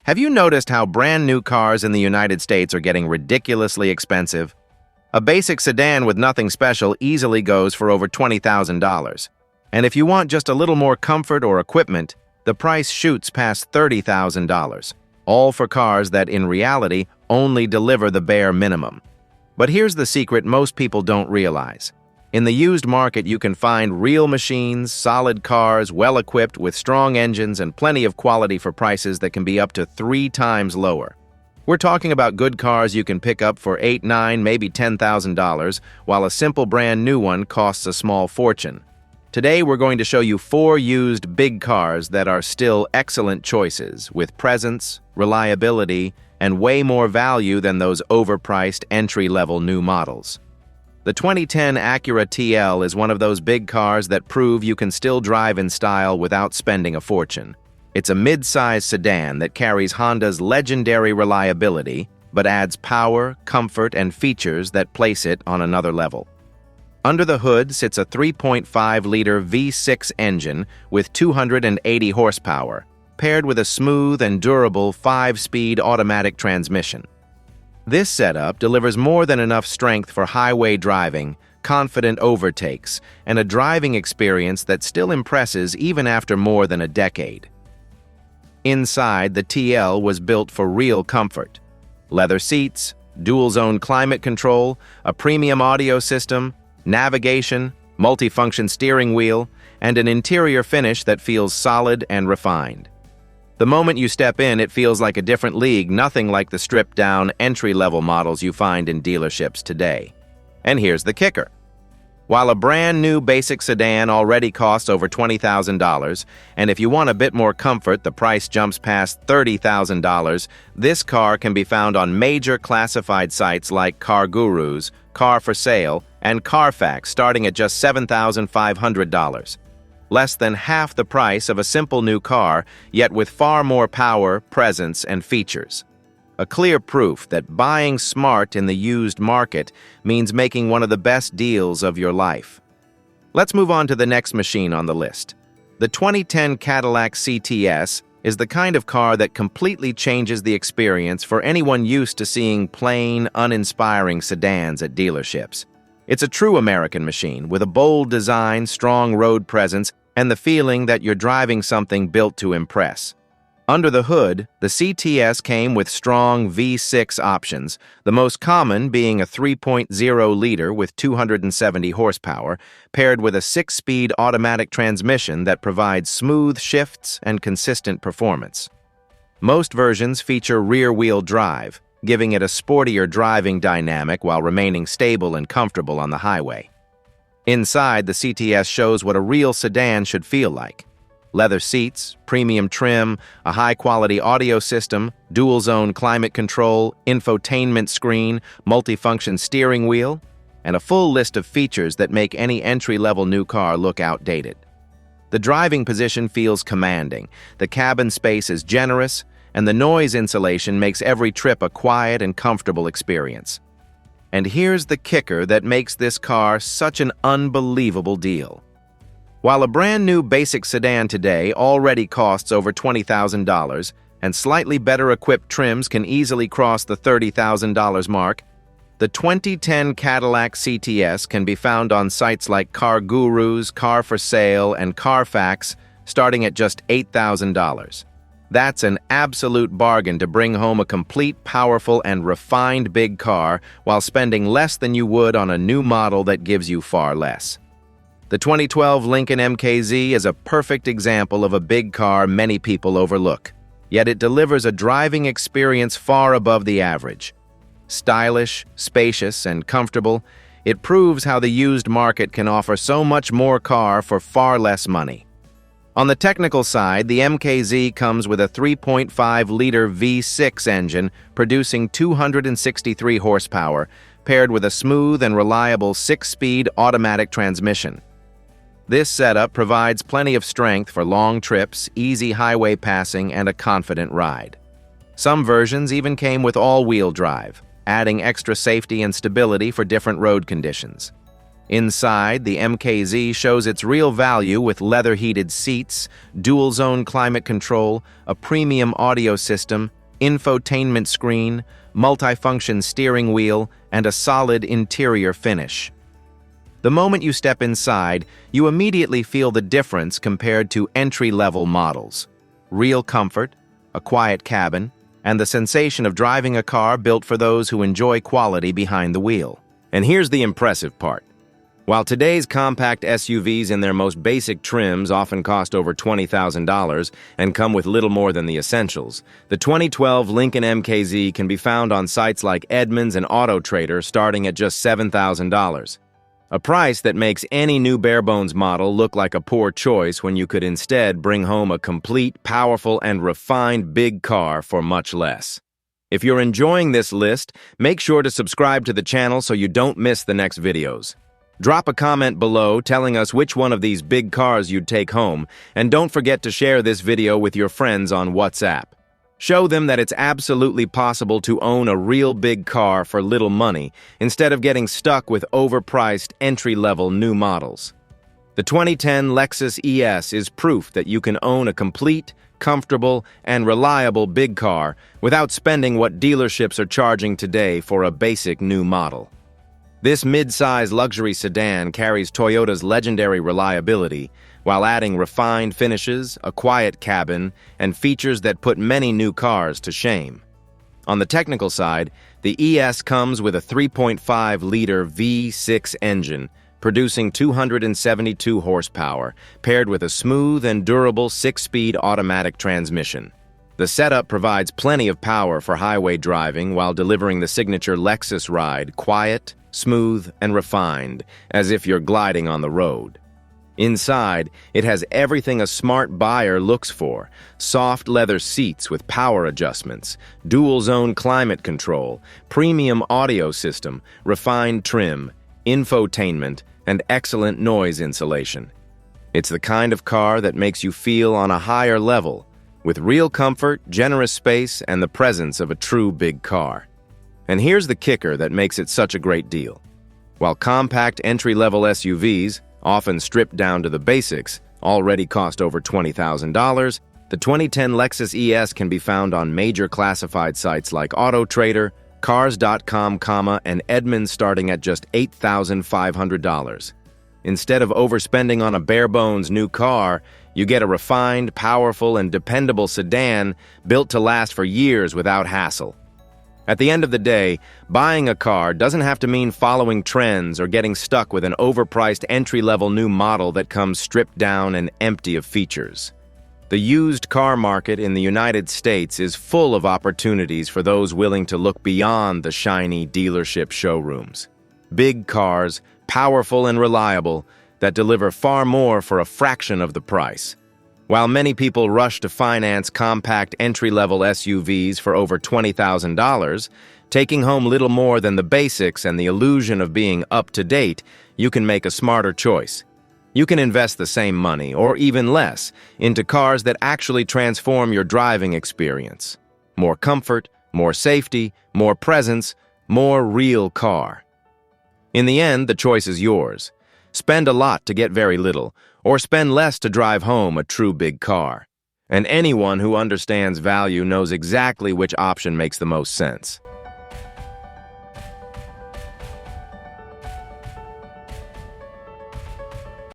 Have you noticed how brand new cars in the United States are getting ridiculously expensive? A basic sedan with nothing special easily goes for over $20,000. And if you want just a little more comfort or equipment, the price shoots past $30,000, all for cars that in reality only deliver the bare minimum. But here's the secret most people don't realize. In the used market, you can find real machines, solid cars, well-equipped with strong engines and plenty of quality for prices that can be up to 3 times lower. We're talking about good cars you can pick up for $8, $9, maybe $10,000, while a simple brand new one costs a small fortune. Today, we're going to show you 4 used big cars that are still excellent choices, with presence, reliability, and way more value than those overpriced entry-level new models. The 2010 Acura TL is one of those big cars that prove you can still drive in style without spending a fortune. It's a mid-size sedan that carries Honda's legendary reliability, but adds power, comfort, and features that place it on another level. Under the hood sits a 3.5-liter V6 engine with 280 horsepower, paired with a smooth and durable 5-speed automatic transmission. This setup delivers more than enough strength for highway driving, confident overtakes, and a driving experience that still impresses even after more than a decade. Inside, the TL was built for real comfort. Leather seats, dual-zone climate control, a premium audio system, navigation, multifunction steering wheel, and an interior finish that feels solid and refined. The moment you step in, it feels like a different league, nothing like the stripped-down, entry-level models you find in dealerships today. And here's the kicker. While a brand new basic sedan already costs over $20,000, and if you want a bit more comfort, the price jumps past $30,000, this car can be found on major classified sites like Car Gurus, Car for Sale, and Carfax, starting at just $7,500. Less than half the price of a simple new car, yet with far more power, presence, and features. A clear proof that buying smart in the used market means making one of the best deals of your life. Let's move on to the next machine on the list. The 2010 Cadillac CTS is the kind of car that completely changes the experience for anyone used to seeing plain, uninspiring sedans at dealerships. It's a true American machine with a bold design, strong road presence, and the feeling that you're driving something built to impress. Under the hood, the CTS came with strong V6 options, the most common being a 3.0-liter with 270 horsepower, paired with a 6-speed automatic transmission that provides smooth shifts and consistent performance. Most versions feature rear-wheel drive, giving it a sportier driving dynamic while remaining stable and comfortable on the highway. Inside, the CTS shows what a real sedan should feel like. Leather seats, premium trim, a high-quality audio system, dual-zone climate control, infotainment screen, multifunction steering wheel, and a full list of features that make any entry-level new car look outdated. The driving position feels commanding, the cabin space is generous, and the noise insulation makes every trip a quiet and comfortable experience. And here's the kicker that makes this car such an unbelievable deal. While a brand new basic sedan today already costs over $20,000, and slightly better equipped trims can easily cross the $30,000 mark, the 2010 Cadillac CTS can be found on sites like Car Gurus, Car for Sale, and Carfax, starting at just $8,000. That's an absolute bargain to bring home a complete, powerful, and refined big car while spending less than you would on a new model that gives you far less. The 2012 Lincoln MKZ is a perfect example of a big car many people overlook, yet it delivers a driving experience far above the average. Stylish, spacious, and comfortable, it proves how the used market can offer so much more car for far less money. On the technical side, the MKZ comes with a 3.5-liter V6 engine producing 263 horsepower, paired with a smooth and reliable 6-speed automatic transmission. This setup provides plenty of strength for long trips, easy highway passing, and a confident ride. Some versions even came with all-wheel drive, adding extra safety and stability for different road conditions. Inside, the MKZ shows its real value with leather-heated seats, dual-zone climate control, a premium audio system, infotainment screen, multifunction steering wheel, and a solid interior finish. The moment you step inside, you immediately feel the difference compared to entry-level models. Real comfort, a quiet cabin, and the sensation of driving a car built for those who enjoy quality behind the wheel. And here's the impressive part. While today's compact SUVs in their most basic trims often cost over $20,000 and come with little more than the essentials, the 2012 Lincoln MKZ can be found on sites like Edmunds and Auto Trader starting at just $7,000. A price that makes any new barebones model look like a poor choice when you could instead bring home a complete, powerful, and refined big car for much less. If you're enjoying this list, make sure to subscribe to the channel so you don't miss the next videos. Drop a comment below telling us which one of these big cars you'd take home, and don't forget to share this video with your friends on WhatsApp. Show them that it's absolutely possible to own a real big car for little money instead of getting stuck with overpriced entry-level new models. The 2010 Lexus ES is proof that you can own a complete, comfortable, and reliable big car without spending what dealerships are charging today for a basic new model. This mid-size luxury sedan carries Toyota's legendary reliability while adding refined finishes, a quiet cabin, and features that put many new cars to shame. On the technical side, the ES comes with a 3.5-liter V6 engine, producing 272 horsepower, paired with a smooth and durable 6-speed automatic transmission. The setup provides plenty of power for highway driving while delivering the signature Lexus ride, quiet, smooth, and refined, as if you're gliding on the road. Inside, it has everything a smart buyer looks for: soft leather seats with power adjustments, dual-zone climate control, premium audio system, refined trim, infotainment, and excellent noise insulation. It's the kind of car that makes you feel on a higher level, with real comfort, generous space, and the presence of a true big car. And here's the kicker that makes it such a great deal. While compact entry-level SUVs, often stripped down to the basics, already cost over $20,000, the 2010 Lexus ES can be found on major classified sites like Auto Trader, Cars.com, and Edmunds starting at just $8,500. Instead of overspending on a bare-bones new car, you get a refined, powerful, and dependable sedan built to last for years without hassle. At the end of the day, buying a car doesn't have to mean following trends or getting stuck with an overpriced entry-level new model that comes stripped down and empty of features. The used car market in the United States is full of opportunities for those willing to look beyond the shiny dealership showrooms. Big cars, powerful and reliable, that deliver far more for a fraction of the price. While many people rush to finance compact entry-level SUVs for over $20,000, taking home little more than the basics and the illusion of being up-to-date, you can make a smarter choice. You can invest the same money, or even less, into cars that actually transform your driving experience. More comfort, more safety, more presence, more real car. In the end, the choice is yours. Spend a lot to get very little, or spend less to drive home a true big car. And anyone who understands value knows exactly which option makes the most sense.